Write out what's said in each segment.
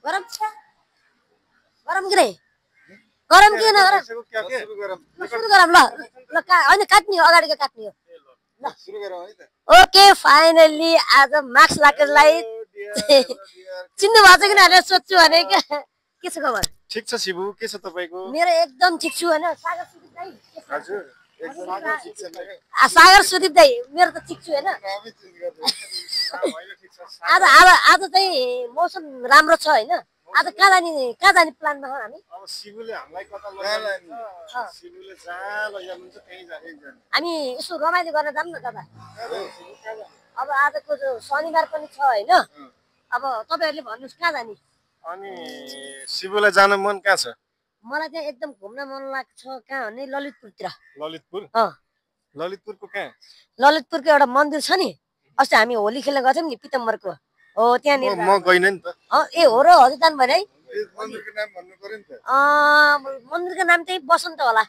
गरम गरम के रे गरम के न गरम सुरु गरम ल ल हैन काट्नी हो अगाडिको काट्नी हो ल सुरु गरौँ है त ओके फाइनली आज मार्क्स लाग्नलाई चिन्नु भएको छ किन भनेर सोध्छु भने के छ खबर ठीक छ शिबु के छ तपाईको मेरो एकदम ठिक छु हैन सागर सुदीप दाइ हजुर एकदम ठीक छ मेरो सागर सुदीप दाइ मेरो त ठिक छु हैन आज चाहिँ मौसम राम्रो छ हैन आज कहाँ जाने प्लानमा छौ हामी अब शिबुले हामीलाई कता लैजान्छ शिबुले जहाँ लैजानुहुन्छ त्यही जाने हामी यसो रमाइलो गर्न जाऊँ न दादा अब आजको जो शनिबार पनि छ हैन अब तपाईहरुले भन्नुस् कहाँ जाने अनि शिबुलाई जान मन कहाँ छ मलाई चाहिँ एकदम घुम्न मन लाग्छ कहाँ भने ललितपुरतिर ललितपुर ललितपुरको कहाँ ललितपुरको एउटा मन्दिर छ नि अस्ति हामी होली खेल्न गथ्यौं नि पितम्बरको हो त्यहाँ नि म गइन नि त ए हो र हजुर जानु भएन है मन्दिरको नाम भन्नु पर्यो नि त मन्दिरको नाम चाहिँ बसन्त होला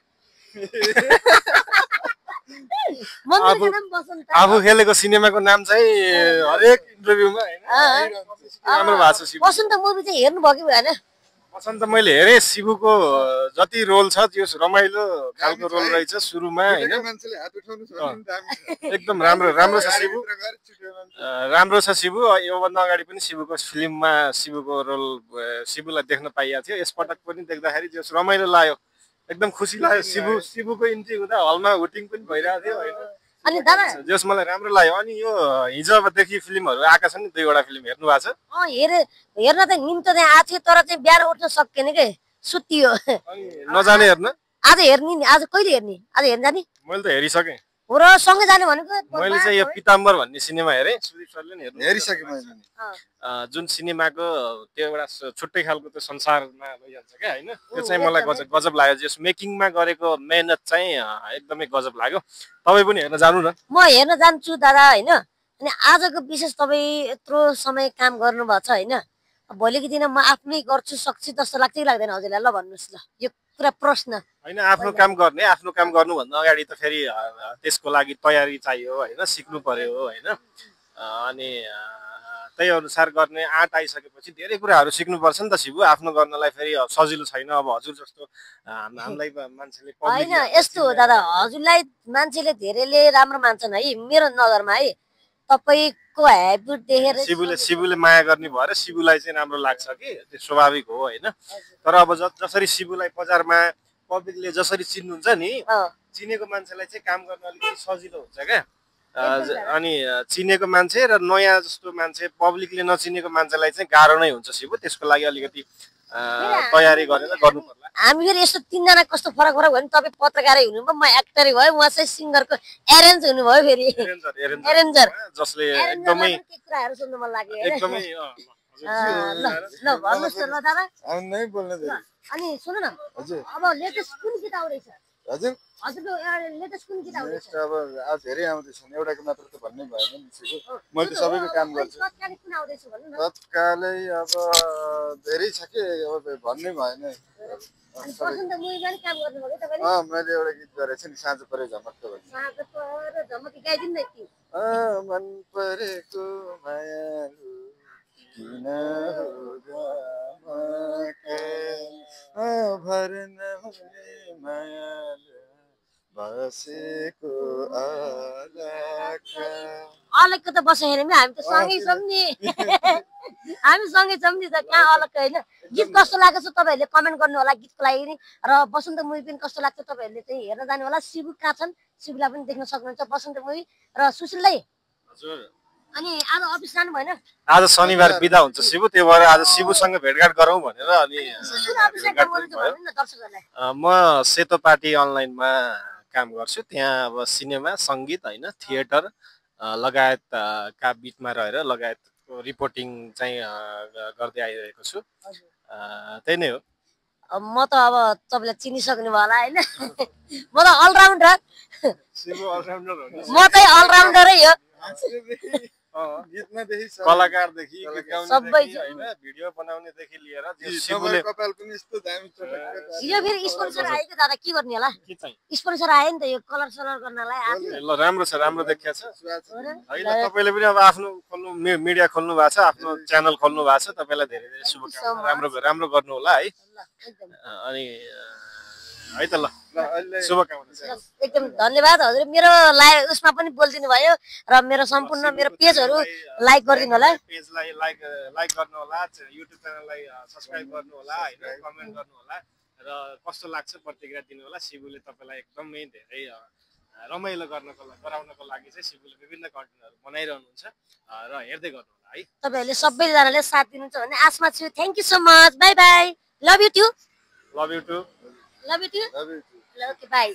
मन्दिरको नाम बसन्त आफू खेलेको सिनेमाको नाम चाहिँ हरेक इन्टरभ्युमा हैन राम्रो भएको छ शिबु बसन्त मुभी चाहिँ हेर्नु भयो कि भएन बसन्त मैले हेरे शिबुको जति रोल छ त्यो रमाइलो खालको रोल रहेछ सुरुमा हैन मान्छेले हात उठाउनु छ एकदम राम्रो छ शिबु राम्रो छ शिबु योभन्दा अगाडि पनि शिबुको फिल्ममा शिबुको रोल शिबुलाई देख्न पाइएको थियो यसपटक पनि देख्दाखेरि त्यो रमाइलो लाग्यो एकदम खुसी लाग्यो शिबुको इन्ट्री हुँदा हलमा हुटिङ पनि भइरहेको थियो हैन अनि दादा जस मलाई राम्रो लाग्यो अनि यो हिजोदेखि फिल्महरु आएका छन् नि दुईवटा फिल्म हेर्नु भएको छ हेर्न त निम्तो त्यहाँ आएको थियो तर चाहिँ बिहान उठ्न सकेन के सुतियो अनि नजाने हेर्न आज हेर्ने नि आज कहिले हेर्ने आज हेर्न जाने मैले त हेरिसके हो र सँगै जाने भनेको मैले चाहिँ यो पिताम्बर भन्ने सिनेमा हेरे सुदीप सरले नि हेरिसके मैले जुन सिनेमाको त्यो एउटा छुट्टै खालको त्यो संसारमा लैजान्छ क्या हैन त्यो चाहिँ मलाई गजब लाग्यो जस मेकिङमा गरेको मेहनत चाहिँ एकदमै गजब लाग्यो तपाई पनि हेर्न जानु न म हेर्न जान्छु दादा हैन अनि आजको विशेष तपाई यत्रो समय काम गर्नु भएको छ हैन भोलिको दिन म आफ्नै गर्छु सक्छु जस्तो लाग्छ कि लाग्दैन हजुरलाई ल भन्नुस् ल यो पुरा प्रश्न हैन आफ्नो काम गर्नु भन्दा अगाडि त फेरि त्यसको लागि तयारी चाहियो हैन सिक्नु पर्यो हैन अनि त्यही अनुसार गर्ने आँट आइसकेपछि धेरै कुराहरु सिक्नु पर्छ नि त शिबु आफ्नो गर्नलाई फेरि सजिलो छैन अब हजुर जस्तो हामीलाई मान्छेले हैन यस्तो हो दादा हजुरलाई मान्छेले धेरैले राम्रो मान्छन् है मेरो नजरमा है तपाईको ह्याबिट देखेर शिबुले माया गर्ने भएर शिबुलाई चाहिँ राम्रो लाग्छ कि त्यो स्वाभाविक हो हैन तर अब जसरी शिबुलाई बजारमा पब्लिकले जसरी चिन्नुहुन्छ नि चिनेको मान्छेलाई चाहिँ काम गर्न अलिकति सजिलो हुन्छ क्या अनि चिनेको मान्छे र नयाँ जस्तो मान्छे पब्लिकले नचिनेको मान्छेलाई चाहिँ गाह्रो नै हुन्छ शिबु त्यसको लागि अलिकति तयारी गरेर गर्नु पर्ला हामी फेरि यस्तो तीनजना कस्तो फरक भयो भने तपाई पत्रकारै हुनुभयो म एक्टरै भयो उहाँ चाहिँ सिंगरको एरेन्ज हुनुभयो फेरि एरेन्जर जसले एकदमै के कुराहरु सुन्नु मन लाग्यो एकदमै ल भन्नुस् न दादा नै बोल्न दे अनि सुन न हजुर अब लेटेस्ट कुन गीत आउँदैछ हजुर हजुरको लेटेस्ट कुन गीत आउँदैछ अब आज धेरै आउँदैछ नि एउटाको मात्र त भन्नै भएन नि शिबु मैले त सबैको काम गर्छु तत्कालै कुन आउँदैछ भन्नु न तत्कालै अब धेरै छ के अब भन्नै भएन अनि बसन्त मुभीमा नि काम गर्नु भयो तपाईले मैले एउटा गीत गरेको छु नि साँझ परे झमक्क भन्ने साँझ परे झमक्क गाइदिनु न एकदिन मन परेको मायालु किन हो भर्न हुने मायालु बसेको आलाका अलगको त बसे हेर्ने हामी त सँगै छौँ नि हामी सँगै छौँ नि त कहाँ अलग हैन गीत कस्तो लाग्छ तपाईहरुले कमेन्ट गर्नु होला गीतको लागि नि र बसन्त मुभी पनि कस्तो लाग्छ तपाईहरुले चाहिँ हेर्न जानु होला शिबु कहाँ छन् शिबुलाई पनि देख्न सक्नुहुन्छ बसन्त मुभी र सुशीललाई हजुर अनि आज अफिस जानु भएन आज शनिबार बिदा हुन्छ शिबु त्यो भएर आज शिबुसँग भेटघाट गरौँ भनेर अनि म सेतो पार्टी अनलाइनमा काम गर्छु त्यहाँ अब सिनेमा संगीत हैन थिएटर लगायतका बिचमा रहेर लगायतको रिपोर्टिङ चाहिँ गर्दै आइरहेको छु त्यही नै हो म त अब तपाईले चिनिसक्नु भयो होला हैन म त अलराउन्डर शिबु अलराउन्डर हो म चाहिँ अलराउन्डरै हो गीतमादेखि कलाकारदेखि गीत सबै गाउनेदेखि होइन भिडियो बनाउनेदेखि लिएर शिवुले कपाल पनि यस्तो दामी चटक्क हिजो फेरि स्पोन्सर आयो कि दादा के गर्ने होला के चाहिँ स्पोन्सर आयो नि त यो कलर सलर गर्नलाई आयो ल राम्रो छ राम्रो देखिया छ हो र? होइन तपाईँले पनि अब आफ्नो खोल्नु मिडिया खोल्नु भएको छ आफ्नो च्यानल खोल्नु भएको छ तपाईँलाई धेरै धेरै शुभकामना राम्रो राम्रो गर्नु होला है ल एकदम अनि है त ल अहिले शुभकामना छ एकदम धन्यवाद हजुर मेरो लाइभ उसमा पनि बोलिदिनु भयो र मेरो सम्पूर्ण मेरो पेजहरू लाइक गरिदिनु होला पेजलाई लाइक गर्नु होला युट्युब च्यानललाई सब्स्क्राइब गर्नु होला होइन कमेन्ट गर्नु होला र कस्तो लाग्छ प्रतिक्रिया दिनु होला शिवुले तपाईँलाई एकदमै धेरै रमाइलो गराउनको लागि चाहिँ शिवुले विभिन्न कन्टेन्टहरू बनाइरहनुहुन्छ र हेर्दै गर्नु होला है तपाईँहरूले सबैजनाले साथ दिनुहुन्छ भन्ने आशमा छु thank you so much bye bye love you too love you too love you too अब ओके बाई